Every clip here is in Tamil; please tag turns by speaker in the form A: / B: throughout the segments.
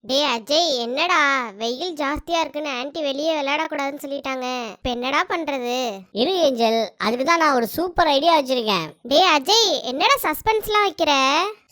A: டேய் அஜய், என்னடா வெயில் ஜாஸ்தியா இருக்குன்னு ஆன்ட்டி வெளியே விளையாடக்கூடாதுன்னு சொல்லிட்டாங்க. இப்ப என்னடா பண்றது?
B: இரு ஏஞ்சல், அதுக்கு தான் நான் ஒரு சூப்பர் ஐடியா வச்சிருக்கேன்.
A: டேய் அஜய், என்னடா சஸ்பென்ஸ்லாம் வைக்கிற?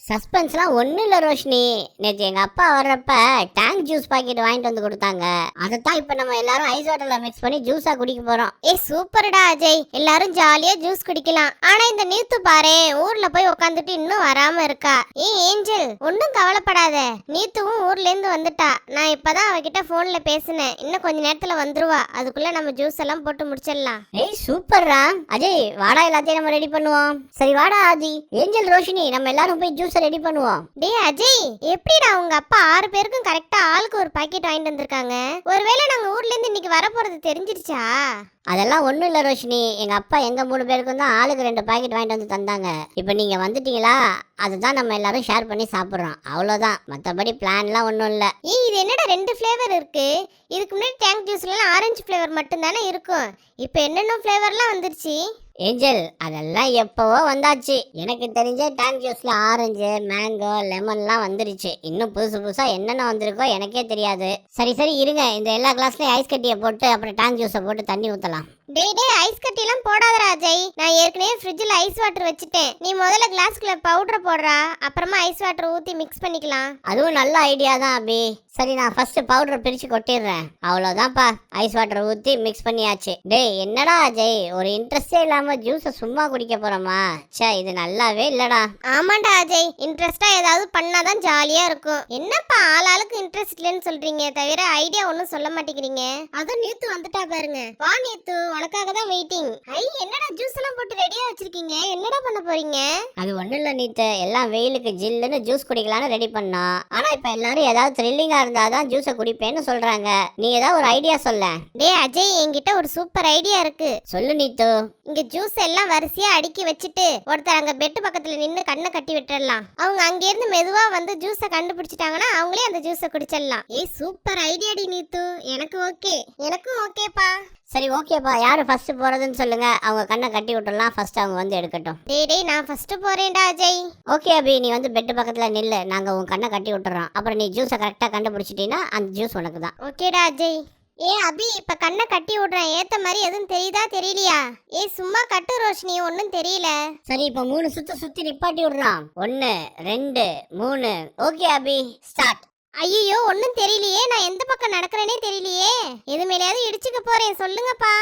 B: சஸ்பென்ஸ்லாம் ஒன்றும் இல்லை ரோஷினி. நேற்று எங்கள் அப்பா வர்றப்ப டேங்க் ஜூஸ் பாக்கெட் வாங்கிட்டு வந்து கொடுத்தாங்க. அதைத்தான் இப்போ நம்ம எல்லாரும் ஐஸ் வாட்டரில் மிக்ஸ் பண்ணி ஜூஸாக குடிக்க போகிறோம்.
A: சூப்பர்டா அஜய், எல்லாரும் ஜாலியா ஜூஸ் குடிக்கலாம். ஆனா இந்த நீத்து பாரு, ஊர்ல போய் உட்காந்துட்டு இன்னும் வராம இருக்கா. ஏஞ்சல், ஒன்னும் கவலைப்படாத. நீத்துவும் ஊர்ல இருந்து வந்துட்டா. நான் இப்பதான் அவகிட்ட போன்ல பேசினேன். இன்னும் கொஞ்ச நேரத்துல வந்துருவா. அதுக்குள்ள நம்ம ஜூஸ் எல்லாம் போட்டு முடிச்சிடலாம்.
B: சூப்பர்ரா அஜய், வாடா எல்லாத்தையும் நம்ம ரெடி பண்ணுவோம். சரி வாடா ஆதி, ஏஞ்சல், ரோஷினி, நம்ம எல்லாரும் போய் ஜூஸ் ரெடி பண்ணுவோம்.
A: டேய் அஜய், எப்படிடா உங்க அப்பா 6 பேருக்கும் கரெக்டா ஆளுக்கு ஒரு பாக்கெட் வாங்கிட்டு வந்திருக்காங்க? ஒருவேளை நாங்க ஊர்ல இருந்து இன்னைக்கு வர போறது தெரிஞ்சிருச்சா?
B: அதெல்லாம் ஒன்றும் இல்லை ரோஷினி. எங்கள் அப்பா எங்கள் 3 பேருக்கும் தான் ஆளுக்கு 2 பாக்கெட் வாங்கிட்டு வந்து தந்தாங்க. இப்போ நீங்கள் வந்துட்டீங்களா, அதுதான் நம்ம எல்லாரும் ஷேர் பண்ணி சாப்பிட்றோம். அவ்வளோதான், மற்றபடி பிளான்லாம் ஒன்றும் இல்லை.
A: இது என்னடா 2 ஃப்ளேவர் இருக்கு? இதுக்கு முன்னாடி டேங்க் ஜூஸ்லாம் ஆரஞ்சு ஃப்ளேவர் மட்டும் தானே இருக்கும். இப்போ என்னென்ன ஃப்ளேவர்லாம் வந்துருச்சு?
B: ஏஞ்சல், அதெல்லாம் எப்போவோ வந்தாச்சு. எனக்கு தெரிஞ்ச டேங்க் ஜூஸ்ல ஆரஞ்சு, மேங்கோ, லெமன்லாம் வந்துருச்சு. இன்னும் புதுசு புதுசாக என்னென்ன வந்திருக்கோ எனக்கே தெரியாது. சரி சரி இருங்க, இந்த எல்லா கிளாஸ்லையும் ஐஸ் கட்டியை போட்டு அப்புறம் டேங்க் ஜூஸை போட்டு தண்ணி ஊற்றலாம்.
A: டேய் ஐஸ் கட்டிலாம் போடாத ராஜய். நான் ஏற்கனவே ஃப்ரிட்ஜில் ஐஸ் வாட்டர் வச்சுட்டேன். நீ முதல்ல கிளாஸ்க்குள்ள பவுடர் போடுறா, அப்புறமா ஐஸ் வாட்டர் ஊற்றி மிக்ஸ் பண்ணிக்கலாம்.
B: அதுவும் நல்ல ஐடியா தான் அபி. சரி, நான் ஃபர்ஸ்ட் பவுடர் பிரித்து கொட்டிடுறேன். அவ்வளோதான்ப்பா, ஐஸ் வாட்டர் ஊற்றி மிக்ஸ் பண்ணியாச்சு. டேய் என்னடா அஜய், ஒரு இன்ட்ரெஸ்டே இல்லாமல் ஜூஸை சும்மா குடிக்க போகிறோமா? சே, இது நல்லாவே இல்லைடா.
A: ஆமாண்டா அஜய், இன்ட்ரெஸ்டாக ஏதாவது பண்ணாதான் ஜாலியாக இருக்கும். என்னப்பா ஆளாளுக்கு இன்ட்ரெஸ்ட் இல்லைன்னு சொல்கிறீங்க, தவிர ஐடியா ஒன்றும் சொல்ல மாட்டேங்கிறீங்க. அதுவும் நீத்து வந்துட்டா பாருங்க. வா நீத்து, உனக்காக தான் வெயிட்டிங். என்னடா ஜூஸ் எல்லாம் போட்டு ரெடியா வச்சிருக்கீங்க? என்னடா பண்ண போறீங்க?
B: அது ஒண்ணும் இல்ல நீத்து, எல்லாம் வெயிலுக்கு ஜில்லுன்னு ஜூஸ் குடிக்கலாம்னு ரெடி பண்ணோம். ஆனா இப்ப எல்லாரும் ஏதாவது த்ரில்லிங்கா இருந்தாதான் ஜூஸை குடிப்பேன்னு சொல்றாங்க. நீ ஏதாவது ஒரு ஐடியா சொல்ல.
A: டேய் அஜய், என்கிட்ட ஒரு சூப்பர் ஐடியா இருக்கு.
B: சொல்லு நீத்து.
A: இங்க ஜூஸ் எல்லாம் வரிசையா அடுக்கி வச்சுட்டு ஒருத்தர் அங்க பெட் பக்கத்துல நின்னு கண்ணை கட்டி விட்டுறலாம். அவங்க அங்க இருந்து மெதுவா வந்து ஜூஸை கண்டுபிடிச்சிட்டாங்கன்னா அவங்களே அந்த ஜூஸை குடிச்சிடலாம். சூப்பர் ஐடியாடி நீத்து, எனக்கு ஓகே. எனக்கும் ஓகேப்பா.
B: சரி ஓகேப்பா, யாரு ஃபர்ஸ்ட் போறதுன்னு சொல்லுங்க. அவங்க கண்ணை கட்டி விட்டுறலாம். ஃபர்ஸ்ட் அவங்க வந்து எடுக்கட்டும்.
A: டேய் நான் ஃபர்ஸ்ட் போறேன்டா அஜய்.
B: ஓகே அபி, நீ வந்து பெட் பக்கத்துல நில்லு. நாங்க உன் கண்ணை கட்டி விட்டுறோம். அப்புறம் நீ ஜூஸை கரெக்டா கண்டுபிடிச்சிட்டீங்கன்னா அந்த ஜூஸ் உனக்கு தான்.
A: ஓகேடா அஜய். அபி, இப்ப கண்ணை கட்டி விடுறேன். ஏத்த மாதிரி எதுவும் தெரியுதா தெரியலையா? சும்மா கட்டு ரோஷினி, ஒன்னும் தெரியல.
B: சரி, இப்ப 3 சுத்து சுத்தி நிப்பாட்டி விடுறான். 1 2 3. ஓகே அபி, ஸ்டார்ட்.
A: ஐயோ, ஒன்னும் தெரியலையே. நான் எந்த பக்கம் நடக்கிறேனே தெரியலையே. எது மேலேயாவது இடிச்சுக்க போறேன், சொல்லுங்கப்பா.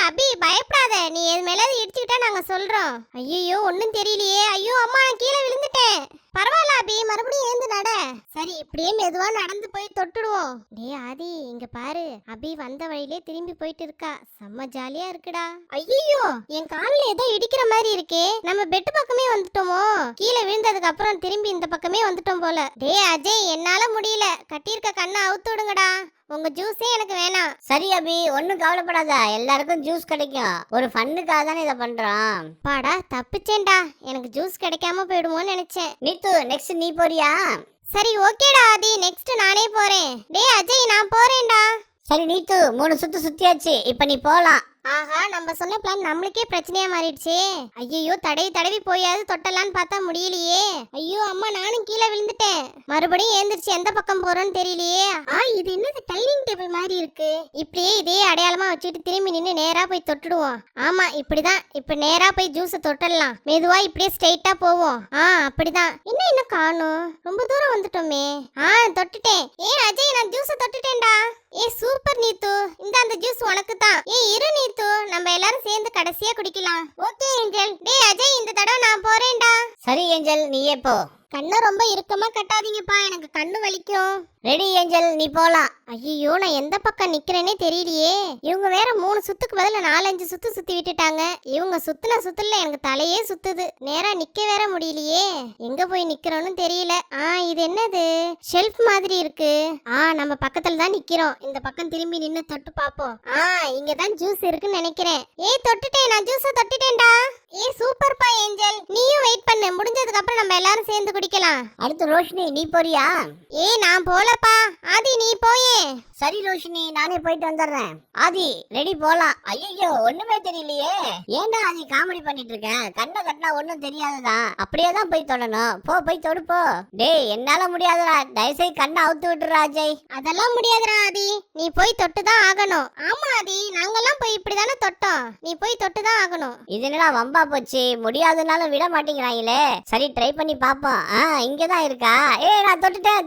A: அபி பயப்படாத, நீ எது மேலேயாவது இடிச்சுக்கிட்டா நாங்க சொல்றோம். ஐயோ, ஒன்னும் தெரியலையே. ஐயோ அம்மா, நான் கீழே விழுந்துட்டேன். பரவாயில்ல அபி, மறுபடியும் ஏந்து நட. சரி, இப்படியே மெதுவா நடந்து போய் தொட்டுடுவோம். டேய் ஆதி, இங்க பாரு. அபி வந்த வழியிலே திரும்பி போயிட்டு இருக்கா. செம்ம ஜாலியா இருக்குடா. ஐயோ, என் காலில் ஏதோ இடிக்கிற மாதிரி இருக்கே. நம்ம பெட் பக்கமே வந்துட்டோமோ? கீழே விழுந்ததுக்கு அப்புறம் திரும்பி இந்த பக்கமே வந்துட்டோம் போல. டேய் அஜய், என்னால முடியல. கட்டியிருக்க கண்ணை அவுத்து விடுங்கடா. உங்க ஜூஸே எனக்கு வேணாம்.
B: சரி அபி, ஒன்னும் கவலைப்படாத, எல்லாருக்கும் ஜூஸ் கிடைக்கும். ஒரு ஃபன்னுக்காக தானே இதை பண்றோம்.
A: பாடா, தப்பிச்சேன்டா. எனக்கு ஜூஸ் கிடைக்காம போயிடுமோன்னு நினைச்சேன்.
B: நீத்து, நெக்ஸ்ட் நீ போறியா?
A: சரி ஓகேடா ஆதி, நெக்ஸ்ட் நானே போறேன். டேய் அஜய், நான் போறேன்டா.
B: சரி நீத்து, 3 சுத்து சுத்தியாச்சு. இப்ப நீ போலாம்.
A: ஆஹா, நம்ம சொன்ன பிளான் நம்மளுக்கே பிரச்சனையா மாறிடுச்சே. ஐயோ, தடவி போயாவது தொட்டலான்னு பார்த்தா முடியலையே. ஐயோ அம்மா, நானும் கீழே விழுந்துட்டேன். மறுபடியும் ஏந்திரிச்சு எந்த பக்கம் போறோன்னு தெரியலையே. இது என்னது, டைனிங் டேபிள் மாதிரி இருக்கு. இப்படியே இதே அடையாளமா வச்சுட்டு திரும்பி நின்று நேரா போய் தொட்டுடுவோம். ஆமா, இப்படிதான். இப்ப நேரா போய் ஜூஸை தொட்டலாம். மெதுவா இப்படியே ஸ்ட்ரெயிட்டா போவோம். அப்படிதான். இன்னும் காணும், ரொம்ப தூரம் வந்துட்டோமே. தொட்டுட்டேன். அஜய், நான் ஜூஸை தொட்டுட்டேன்டா. சூப்பர் நீத்து, இந்த அந்த ஜூஸ் உனக்கு தான். இரு நீத்து, நம்ம எல்லாரும் சேர்ந்து கடைசியா குடிக்கலாம். Okay angel. டேய் அஜய், இந்த தடவை நான் போறேன்டா.
B: சரி ஏஞ்சல், நீயே போ.
A: கண்ணை ரொம்ப இறுக்கமா கட்டாதீங்கப்பா, எனக்கு கண்ணு வலிக்கும்.
B: ரெடி ஏஞ்சல், நீ போலாம்.
A: ஐயோ, நான் எந்த பக்கம் நிக்கிறேனே தெரியலையே. இவங்க வேற 3 சுத்துக்கு பதிலா 4-5 சுத்து சுத்தி விட்டுட்டாங்க. இவங்க சுத்துன சுத்துல எனக்கு தலையே சுத்துது. நேரா நிக்க வேற முடியலையே. எங்க போய் நிக்கிறோன்னு தெரியல. இது என்னது, ஷெல்ஃப் மாதிரி இருக்கு. நம்ம பக்கத்துல தான் நிக்கிறோம். இந்த பக்கம் திரும்பி நின்னு தொட்டு பாப்போம். இங்க தான் ஜூஸ் இருக்குன்னு நினைக்கிறேன். தொட்டுட்டேன், நான் ஜூஸ தொட்டுட்டேன்டா. சூப்பர்ப்பா ஏஞ்சல். நீயும் வெயிட் பண்ணு, முடிஞ்சதுக்கு அப்புறம் நம்ம எல்லாரும் சேர்ந்து குடிக்கலாம்.
B: அடுத்து ரோஷினி, நீ போறியா?
A: நான் போலப்பா. ஆதி, நீ போயே.
B: சரி ரோஷினி, நானே போயிட்டு வந்துடுறேன். ஆதி ரெடி, போலாம். ஐயோ ஒண்ணுமே தெரியலையே. ஏன்டா ஆதி காமெடி பண்ணிட்டு இருக்க? கண்ணை கட்டினா ஒண்ணும் தெரியாதுதான். அப்படியே தான் போய் தொடணும். போய் தொடு போ. டேய் என்னால முடியாதுடா, தயவுசெய்து கண்ணை அவுத்து விட்டுறா அஜய்.
A: அதெல்லாம் முடியாதுடா ஆதி, நீ போய் தொட்டுதான் ஆகணும். ஆமா ஆதி, நாங்கெல்லாம் போய் இப்படிதானே தொட்டோம், நீ போய் தொட்டுதான் ஆகணும்.
B: இது என்னடா வம்பா போச்சு, முடியாதுனாலும் விட மாட்டேங்கிறாங்களே. சரி ட்ரை பண்ணி பாப்போம். இங்கதான் இருக்கா? ஏய் நான் தொட்டுட்டேன்.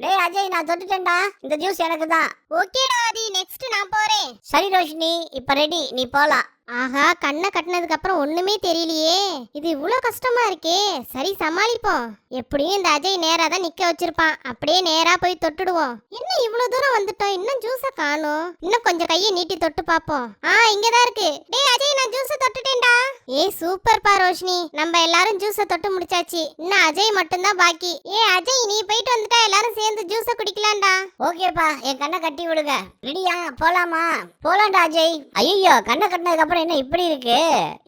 B: டேய் அஜய் நான் தொட்டுட்டேன்டா, இந்த ஜூஸ் எனக்கு தான்.
A: ஓகேடா ஆதி, நெக்ஸ்ட் நான் போறேன்.
B: சரி ரோஷினி, இப்ப ரெடி, நீ போலாம்.
A: ஆஹா, கண்ணை கட்டினதுக்கு அப்புறம் ஒண்ணுமே தெரியலையே, இது இவ்வளவு கஷ்டமா இருக்கே. சரி சமாளிப்போம். எப்படியும் இந்த அஜய் நேரா தான் நிக்க வச்சிருப்பான், அப்படியே நேரா போய் தொட்டுடுவோம். என்ன இவ்வளவு தூரம் வந்துட்டோம், இன்னும் ஜூஸ காணோம். இன்னும் கொஞ்சம் கையை நீட்டி தொட்டு பாப்போம். இங்கதான் இருக்கு. டேய் அஜய், நான் ஜூஸ தொட்டுட்டேன்டா. சூப்பர் பா ரோஷினி, நம்ம எல்லாரும் ஜூஸ தொட்டு முடிச்சாச்சு. இன்னும் அஜய் மட்டும்தான் பாக்கி. அஜய், நீ போயிட்டு வந்துட்டா எல்லாரும் சேர்ந்து ஜூஸ குடிக்கலாம்டா.
B: ஓகேப்பா, என் கண்ணை கட்டி விடுங்க. ரெடியா? போலாமா? போலாம்டா அஜய். ஐயோ கண்ணை கட்டினதுக்கு அப்புறம் என்ன இப்படி இருக்கு?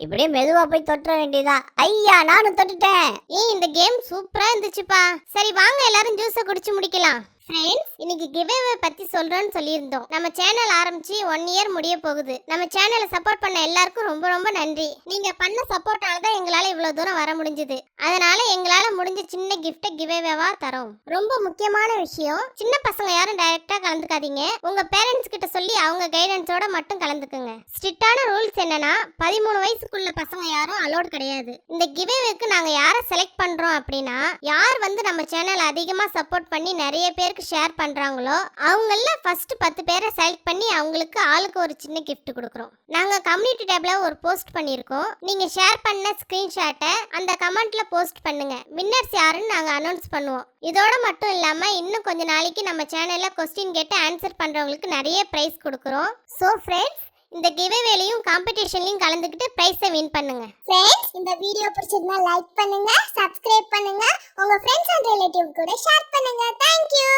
B: இப்படியே மெதுவா போய் தொட்ட வேண்டியதா. ஐயா நானும் தொட்டுட்டேன்.
A: இந்த கேம் சூப்பரா இருந்துச்சுப்பா. சரி வாங்க எல்லாரும் ஜூஸ குடிச்சு முடிக்கலாம். ஃப்ரெண்ட்ஸ், இன்னைக்கு கிவ்அவே பத்தி சொல்றோம்னு சொல்லியிருந்தோம். நம்ம சேனல் ஆரம்பிச்சு 1 இயர் முடிய போகுது. நம்ம சேனலை சப்போர்ட் பண்ண எல்லாருக்கும் ரொம்ப ரொம்ப நன்றி. நீங்க பண்ண சப்போர்ட்டால தான் எங்களால இவ்வளவு தூரம் வர முடிஞ்சது. அதனால எங்களால முடிஞ்ச சின்ன கிஃப்ட்டை கிவ்அவேவா தரோம். ரொம்ப முக்கியமான விஷயம், சின்ன பசங்க யாரும் டைரக்டா கலந்துக்காதீங்க. உங்க பேரண்ட்ஸ் கிட்ட சொல்லி அவங்க கைடன்ஸோட மட்டும் கலந்துக்குங்க. ஸ்ட்ரிக்டான ரூல்ஸ் என்னன்னா 13 வயசுக்குள்ள பசங்க யாரும் அலோட் கிடையாது. இந்த கிவ்அவேக்கு நாங்க யாரை செலக்ட் பண்றோம் அப்படின்னா, யார் வந்து நம்ம சேனல் அதிகமா சப்போர்ட் பண்ணி நிறைய பேருக்கு ஷேர் பண்றாங்களோ அவங்கள ஃபர்ஸ்ட் 10 பேரை செலக்ட் பண்ணி அவங்களுக்கு ஆளுக்கு ஒரு சின்ன gift கொடுக்குறோம். நாங்க கம்யூனிட்டி டேப்ல ஒரு போஸ்ட் பண்ணியிருக்கோம். நீங்க ஷேர் பண்ண ஸ்கிரீன்ஷாட்டை அந்த கமெண்ட்ல போஸ்ட் பண்ணுங்க. வின்னர்ஸ் யாருன்னு நாங்க அனௌன்ஸ் பண்ணுவோம். இதோட மட்டும் இல்லாம இன்னும் கொஞ்ச நாளைக்கு நம்ம சேனல்ல கொஸ்டின் கேட்டு ஆன்சர் பண்றவங்களுக்கு நிறைய பிரைஸ் கொடுக்குறோம். சோ ஃப்ரெண்ட்ஸ், இந்த கிவ்அவேலையும் காம்படிஷன்லயும் கலந்துக்கிட்டு பிரைஸை வின் பண்ணுங்க.
C: ஃப்ரெண்ட்ஸ், இந்த வீடியோ பிடிச்சிருந்தா லைக் பண்ணுங்க, சப்ஸ்கிரைப் பண்ணுங்க, உங்க ஃப்ரெண்ட்ஸ் அண்ட் ரிலேட்டிவ் கூட ஷேர் பண்ணுங்க. Thank you.